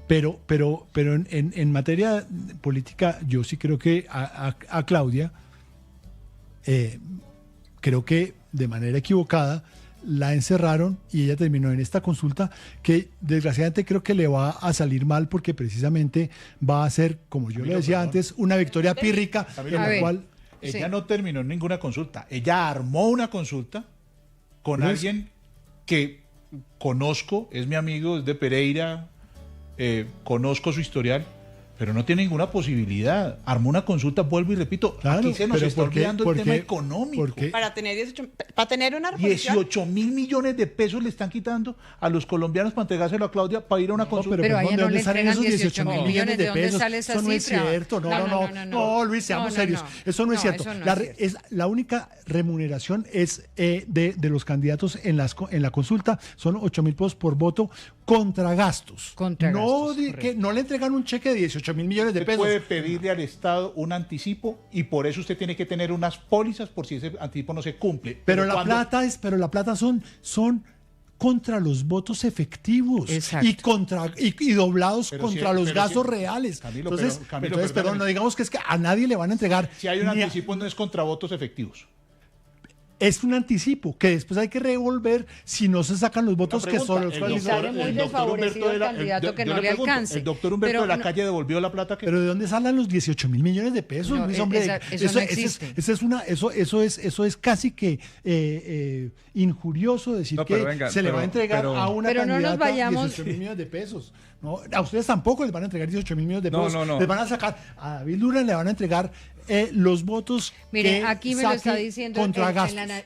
Pero en materia política, yo sí creo que a Claudia creo que de manera equivocada la encerraron y ella terminó en esta consulta que desgraciadamente creo que le va a salir mal porque precisamente va a ser, como yo lo decía antes, una victoria pírrica en la cual... Ella no terminó en ninguna consulta, ella armó una consulta con alguien que conozco, es mi amigo, es de Pereira, conozco su historial, pero no tiene ninguna posibilidad. Armó una consulta, vuelvo y repito, claro, aquí se nos está olvidando el tema económico. Para tener una reposición. 18.000 millones de pesos le están quitando a los colombianos para entregárselo a Claudia para ir a una consulta. Pero a ella no le salen entregan esos 18.000 millones de pesos? Sale esa eso no cifra? Es cierto. No, Luis, seamos serios. Eso no es cierto. La única remuneración es de los candidatos en la consulta, son 8.000 pesos por voto contra gastos. No le entregan un cheque de 18.000 millones de pesos. Usted puede pedirle al Estado un anticipo y por eso usted tiene que tener unas pólizas por si ese anticipo no se cumple. Pero la plata son contra los votos efectivos. Exacto. y doblados contra los gastos reales. Camilo, entonces, no digamos que es que a nadie le van a entregar. Si hay un anticipo no es contra votos efectivos. Es un anticipo que después hay que revolver si no se sacan los votos que son los cuales sale muy desfavorecido el candidato que no le alcance. El doctor Humberto de la Calle devolvió la plata que... Pero ¿de dónde salen los 18.000 millones de pesos? No, Luis, hombre, eso no existe. Eso es casi que injurioso decir se le va a entregar a una candidata 18.000 millones de pesos. No, a ustedes tampoco les van a entregar 18.000 millones de pesos. No. Les van a sacar, a David Luna le van a entregar los votos. Mire, aquí me lo está diciendo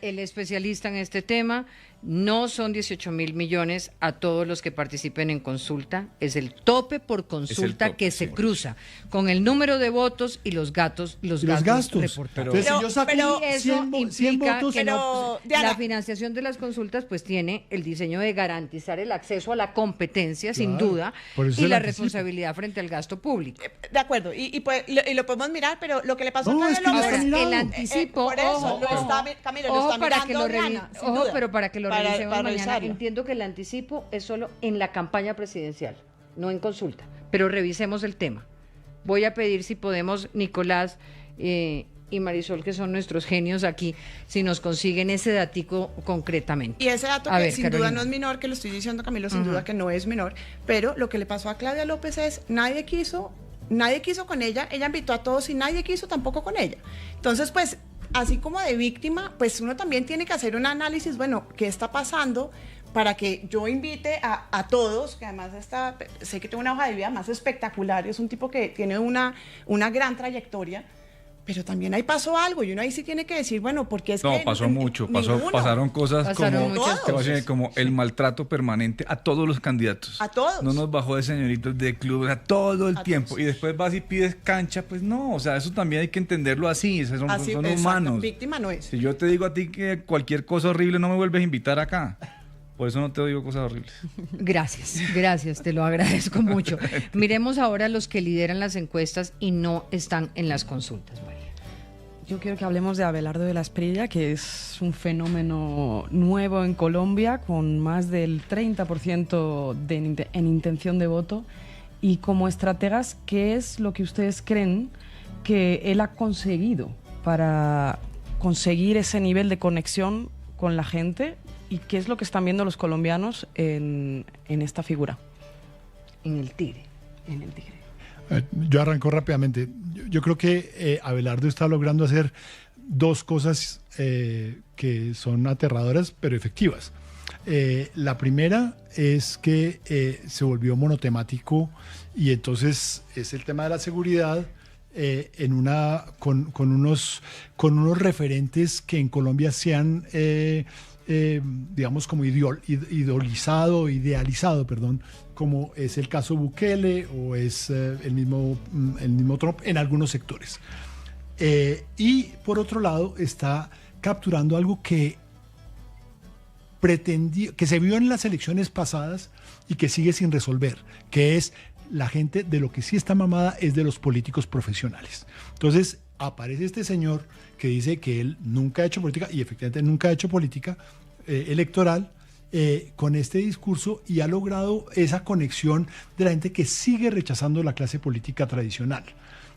el especialista en este tema. No son 18.000 millones a todos los que participen en consulta. Es el tope por consulta que se cruza con el número de votos y los gastos reportados. Entonces, si yo saco eso 100 votos, que la financiación de las consultas pues tiene el diseño de garantizar el acceso a la competencia, sin duda, y la responsabilidad frente al gasto público. De acuerdo, y lo podemos mirar, pero lo que le pasó a el anticipo, por eso Camilo, lo está mirando Diana, sin duda. Pero para que lo revisemos mañana. Revisarlo. Entiendo que el anticipo es solo en la campaña presidencial, no en consulta, pero revisemos el tema. Voy a pedir si podemos, Nicolás y Marisol, que son nuestros genios aquí, si nos consiguen ese datico concretamente. Y ese dato sin duda no es menor, que lo estoy diciendo, Camilo, sin duda que no es menor, pero lo que le pasó a Claudia López es, nadie quiso con ella invitó a todos y nadie quiso tampoco con ella. Entonces, pues, así como de víctima, pues uno también tiene que hacer un análisis, bueno, ¿qué está pasando? Para que yo invite a todos, que además sé que tiene una hoja de vida más espectacular, es un tipo que tiene una gran trayectoria, pero también ahí pasó algo y uno ahí sí tiene que decir, bueno, porque es que... No, pasó mucho, pasaron cosas como el maltrato permanente a todos los candidatos. A todos. No nos bajó de señoritos de club, todo el tiempo. Y después vas y pides cancha, pues no, o sea, eso también hay que entenderlo así, son humanos. Víctima no es. Si yo te digo a ti que cualquier cosa horrible no me vuelves a invitar acá. Por eso no te digo cosas horribles. Gracias, te lo agradezco mucho. Miremos ahora a los que lideran las encuestas y no están en las consultas, María. Yo quiero que hablemos de Abelardo de la Espriella, que es un fenómeno nuevo en Colombia, con más del 30% en intención de voto. Y como estrategas, ¿qué es lo que ustedes creen que él ha conseguido para conseguir ese nivel de conexión con la gente? ¿Y qué es lo que están viendo los colombianos en esta figura? En el Tigre. Yo arranco rápidamente. Yo creo que Abelardo está logrando hacer dos cosas que son aterradoras, pero efectivas. La primera es que se volvió monotemático y entonces es el tema de la seguridad con unos referentes que en Colombia se han digamos como idealizado, como es el caso Bukele o es el mismo Trump en algunos sectores. Y por otro lado está capturando algo que se vio en las elecciones pasadas y que sigue sin resolver, que es la gente de lo que sí está mamada es de los políticos profesionales. Entonces aparece este señor que dice que él nunca ha hecho política, y efectivamente nunca ha hecho política electoral, con este discurso, y ha logrado esa conexión de la gente que sigue rechazando la clase política tradicional.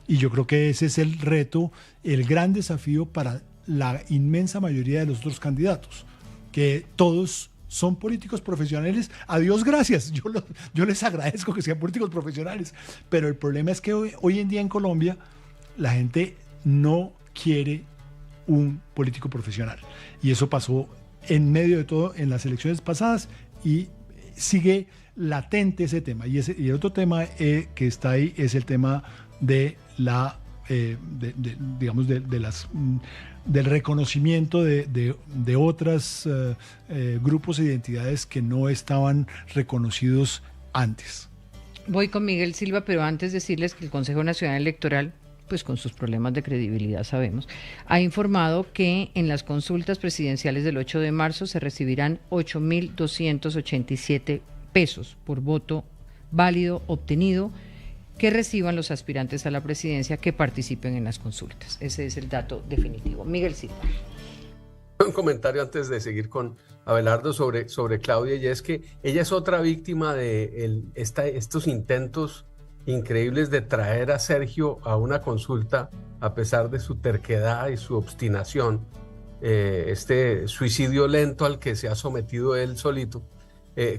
Y yo creo que ese es el reto, el gran desafío para la inmensa mayoría de los otros candidatos, que todos son políticos profesionales. A Dios gracias, yo les agradezco que sean políticos profesionales, pero el problema es que hoy en día en Colombia la gente no quiere un político profesional, y eso pasó en medio de todo en las elecciones pasadas y sigue latente ese tema. Y el otro tema que está ahí es el tema de la digamos de las del reconocimiento de otros grupos e identidades que no estaban reconocidos antes. Voy con Miguel Silva, pero antes decirles que el Consejo Nacional Electoral, pues con sus problemas de credibilidad sabemos, ha informado que en las consultas presidenciales del 8 de marzo se recibirán 8.287 pesos por voto válido obtenido que reciban los aspirantes a la presidencia que participen en las consultas. Ese es el dato definitivo. Miguel Silva. Un comentario antes de seguir con Abelardo sobre Claudia, y es que ella es otra víctima de estos intentos increíbles de traer a Sergio a una consulta a pesar de su terquedad y su obstinación, este suicidio lento al que se ha sometido él solito.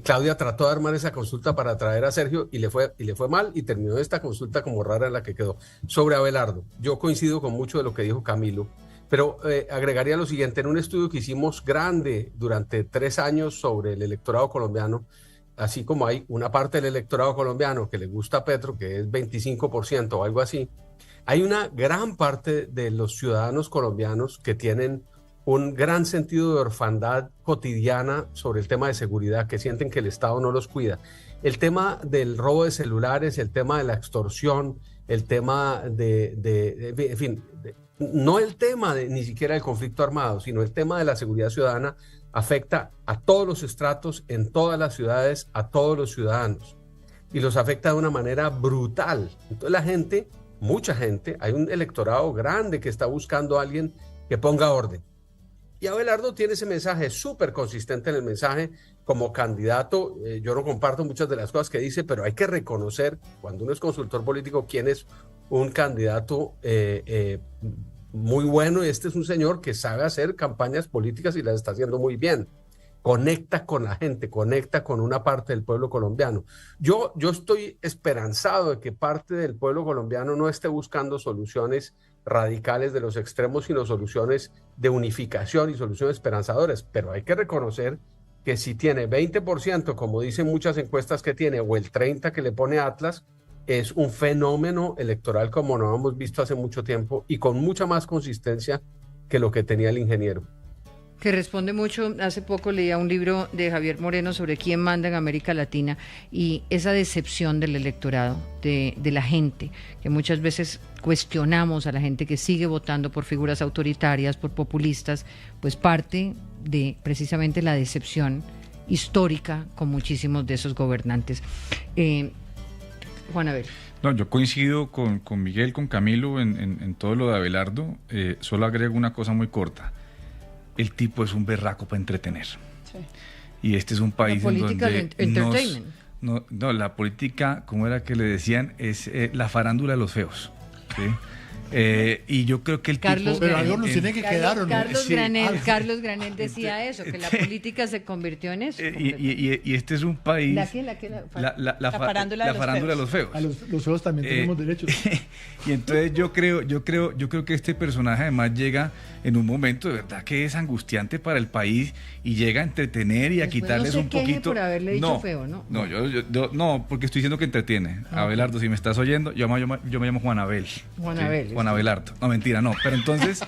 Claudia trató de armar esa consulta para traer a Sergio y le fue mal, y terminó esta consulta como rara en la que quedó. Sobre Abelardo, yo coincido con mucho de lo que dijo Camilo, pero agregaría lo siguiente: en un estudio que hicimos grande durante 3 años sobre el electorado colombiano, así como hay una parte del electorado colombiano que le gusta a Petro, que es 25% o algo así, hay una gran parte de los ciudadanos colombianos que tienen un gran sentido de orfandad cotidiana sobre el tema de seguridad, que sienten que el Estado no los cuida. El tema del robo de celulares, el tema de la extorsión, el tema en fin, no el tema ni siquiera del conflicto armado, sino el tema de la seguridad ciudadana afecta a todos los estratos, en todas las ciudades, a todos los ciudadanos, y los afecta de una manera brutal. Entonces la gente, mucha gente, hay un electorado grande que está buscando a alguien que ponga orden. Y Abelardo tiene ese mensaje súper consistente en el mensaje como candidato. Yo no comparto muchas de las cosas que dice, pero hay que reconocer, cuando uno es consultor político, quién es un candidato muy bueno. Y este es un señor que sabe hacer campañas políticas y las está haciendo muy bien. Conecta con la gente, conecta con una parte del pueblo colombiano. Yo estoy esperanzado de que parte del pueblo colombiano no esté buscando soluciones radicales de los extremos, sino soluciones de unificación y soluciones esperanzadoras. Pero hay que reconocer que si tiene 20%, como dicen muchas encuestas que tiene, o el 30% que le pone Atlas, es un fenómeno electoral como no hemos visto hace mucho tiempo y con mucha más consistencia que lo que tenía el ingeniero. Que responde mucho. Hace poco leía un libro de Javier Moreno sobre quién manda en América Latina y esa decepción del electorado, de la gente, que muchas veces cuestionamos a la gente que sigue votando por figuras autoritarias, por populistas, pues parte de precisamente la decepción histórica con muchísimos de esos gobernantes. Juan Abel. No, yo coincido con Miguel, con Camilo en todo lo de Abelardo. Solo agrego una cosa muy corta. El tipo es un berraco para entretener. Sí. Y este es un país en donde no, la política, como era que le decían, es la farándula de los feos. ¿Sí? Y yo creo que el tipo... Pero algo nos tiene que quedar, ¿o no? Carlos Granel decía eso, que la política se convirtió en eso. Y este es un país... La farándula de los feos. A los feos también tenemos derechos. Y entonces yo creo que este personaje además llega en un momento de verdad que es angustiante para el país y llega a entretener y a quitarles un poquito... por haberle dicho feo, ¿no? No, yo no, porque estoy diciendo que entretiene. Okay. Abelardo, si me estás oyendo, yo me llamo Juan Abel. Juan Abel. Juan Abelardo. No, mentira, no. Pero entonces,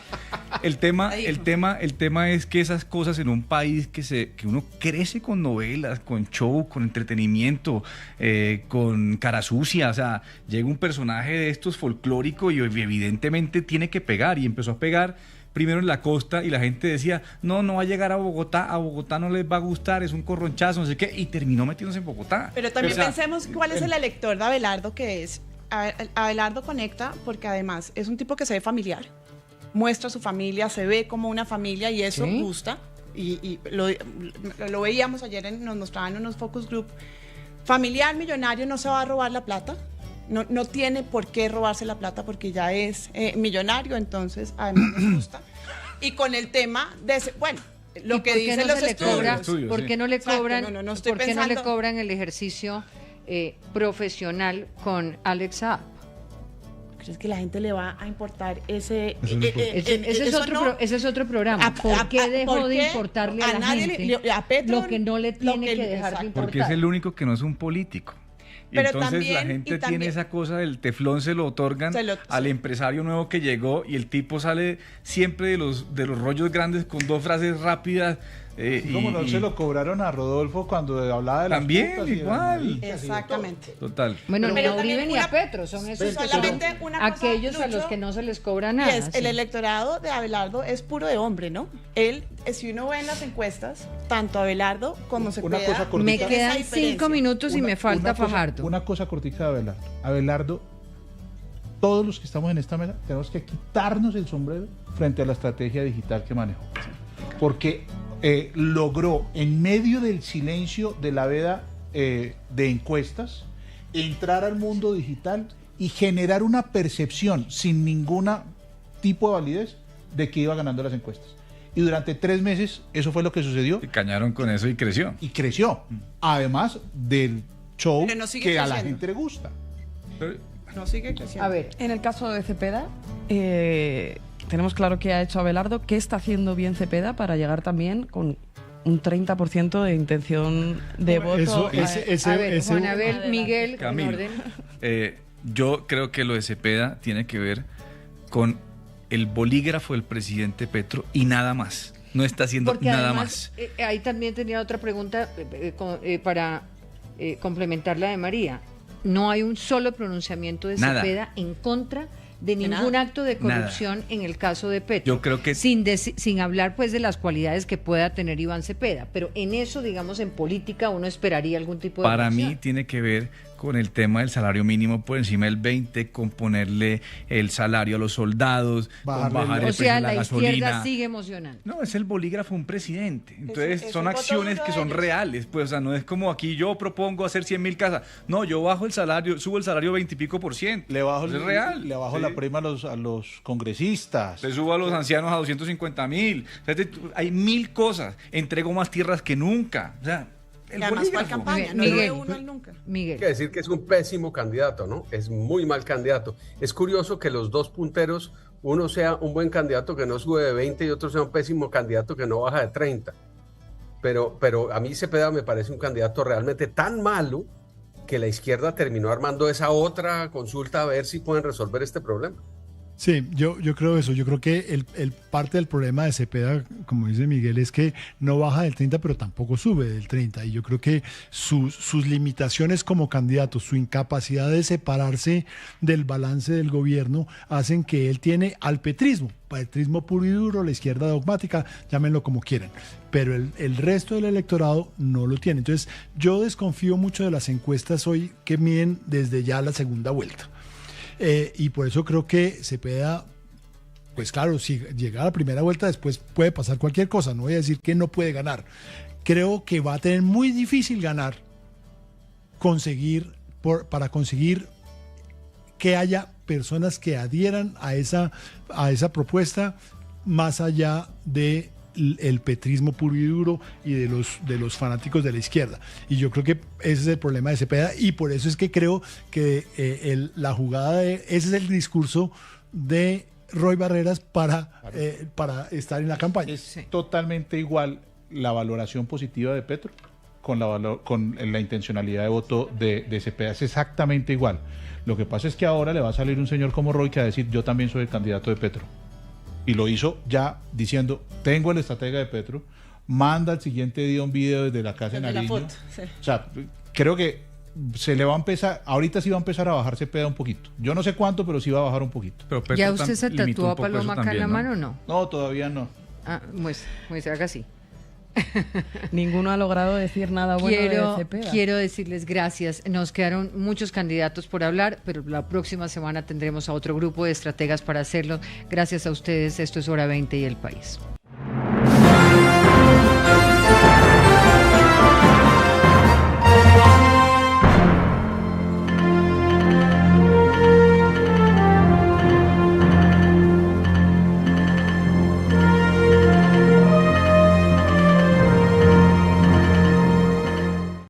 el tema es que esas cosas en un país que uno crece con novelas, con show, con entretenimiento, con cara sucia, o sea, llega un personaje de estos folclórico y evidentemente tiene que pegar, y empezó a pegar primero en la costa y la gente decía, no va a llegar a Bogotá no les va a gustar, es un corronchazo, no sé qué, y terminó metiéndose en Bogotá. Pero también pensemos cuál es el elector de Abelardo, que es... Abelardo conecta porque además es un tipo que se ve familiar, muestra su familia, se ve como una familia y eso gusta, y lo veíamos ayer, nos mostraban unos focus group. Familiar, millonario, no se va a robar la plata, no tiene por qué robarse la plata porque ya es millonario, entonces además nos gusta. y con el tema de bueno, lo que por qué dicen no los se le cobra? estudios. ¿Por qué no le Exacto, cobran? no estoy ¿Por qué no le pensando- cobran el ejercicio profesional con Alex Saab? ¿Crees que la gente le va a importar ese? Ese es otro programa. ¿Por qué dejó de importarle a la nadie gente a Petro, lo que no le tiene que dejar de importar? Porque es el único que no es un político. Y Pero entonces también- la gente y también- tiene esa cosa del teflón, se lo otorgan al empresario nuevo que llegó y el tipo sale siempre de los rollos grandes con dos frases rápidas. Como no se lo cobraron a Rodolfo cuando hablaba de las También, putas y de las igual. maricas y de Exactamente. Total. Bueno, ni Pero a Uribe también ni a una- Petro, son esos que son solamente una cosa, aquellos a los Lucho, que no se les cobra Y nada. es, el electorado de Abelardo es puro de hombre, ¿no? Él, si uno ve en las encuestas, tanto Abelardo como Cepeda, cosa cortita. Me tiene esa quedan diferencia. 5 minutos y me falta Fajardo. Una cosa cortica de Abelardo. Abelardo, todos los que estamos en esta mesa tenemos que quitarnos el sombrero frente a la estrategia digital que manejó. Porque logró, en medio del silencio de la veda de encuestas, entrar al mundo digital y generar una percepción sin ningún tipo de validez de que iba ganando las encuestas. Y durante 3 meses eso fue lo que sucedió. Se cañaron con eso y creció. Y creció. Además del show Pero no sigue que a la creciendo. gente le gusta. No sigue creciendo. A ver, en el caso de Cepeda, tenemos claro qué ha hecho Abelardo, qué está haciendo bien Cepeda para llegar también con un 30% de intención de voto. A ver, Juan Abel, Adelante. Miguel, Camilo. en orden. Yo creo que lo de Cepeda tiene que ver con el bolígrafo del presidente Petro y nada más. No está haciendo Porque nada además, más. Ahí también tenía otra pregunta para complementar la de María. No hay un solo pronunciamiento de Nada. Cepeda en contra de ningún acto de corrupción en el caso de Petro. Yo creo que sin hablar pues de las cualidades que pueda tener Iván Cepeda, pero en eso, digamos, en política uno esperaría algún tipo de para reacción. mí tiene que ver con el tema del salario mínimo por encima del 20, con ponerle el salario a los soldados, con bajar el O sea, precio de la la izquierda gasolina. sigue emocionando. No, es el bolígrafo de un presidente. Entonces es son el voto acciones duro que de son ellos. reales. Pues, o sea, no es como aquí yo propongo hacer 100.000 casas. No, yo bajo el salario, subo el salario 20 y pico %. Le bajo, Eso es real. Le bajo Sí. la prima a los congresistas. Te subo a los ancianos a 250.000. O sea, hay 1.000 cosas. Entrego más tierras que nunca. O sea, el Y además, ¿cuál bolígrafo. campaña? No Miguel. lo ve uno al nunca. Hay Miguel. que decir que es un pésimo candidato, ¿no? Es muy mal candidato. Es curioso que los dos punteros, uno sea un buen candidato que no sube de 20 y otro sea un pésimo candidato que no baja de 30. Pero a mí Cepeda me parece un candidato realmente tan malo que la izquierda terminó armando esa otra consulta a ver si pueden resolver este problema. Sí, yo creo eso. Yo creo que el parte del problema de Cepeda, como dice Miguel, es que no baja del 30, pero tampoco sube del 30. Y yo creo que sus limitaciones como candidato, su incapacidad de separarse del balance del gobierno, hacen que él tiene al petrismo puro y duro, la izquierda dogmática, llámenlo como quieran. Pero el resto del electorado no lo tiene. Entonces, yo desconfío mucho de las encuestas hoy que miden desde ya la segunda vuelta. Y por eso creo que Cepeda, pues claro, si llega a la primera vuelta después puede pasar cualquier cosa, no voy a decir que no puede ganar. Creo que va a tener muy difícil ganar, para conseguir que haya personas que adhieran a esa propuesta más allá de el petrismo puro y duro y de los fanáticos de la izquierda. Y yo creo que ese es el problema de Cepeda y por eso es que creo que la jugada ese es el discurso de Roy Barreras para estar en la campaña. Es totalmente igual la valoración positiva de Petro con la intencionalidad de voto de Cepeda. Es exactamente igual. Lo que pasa es que ahora le va a salir un señor como Roy que va a decir: yo también soy el candidato de Petro. Y lo hizo ya diciendo: tengo el estratega de Petro, manda al siguiente día un video desde la casa de Desde la Nariño. foto, sí. O sea, creo que se le va a empezar, ahorita sí va a empezar a bajar Cepeda un poquito. Yo no sé cuánto, pero sí va a bajar un poquito. Pero Petro ¿Ya usted se limitó tatuó un a poco eso Paloma acá en también, la ¿no? mano o no? No, todavía no. Ah, pues haga así. Ninguno ha logrado decir nada bueno de Cepeda. Quiero decirles gracias. Nos quedaron muchos candidatos por hablar, pero la próxima semana tendremos a otro grupo de estrategas para hacerlo. Gracias a ustedes. Esto es Hora 20 y El País.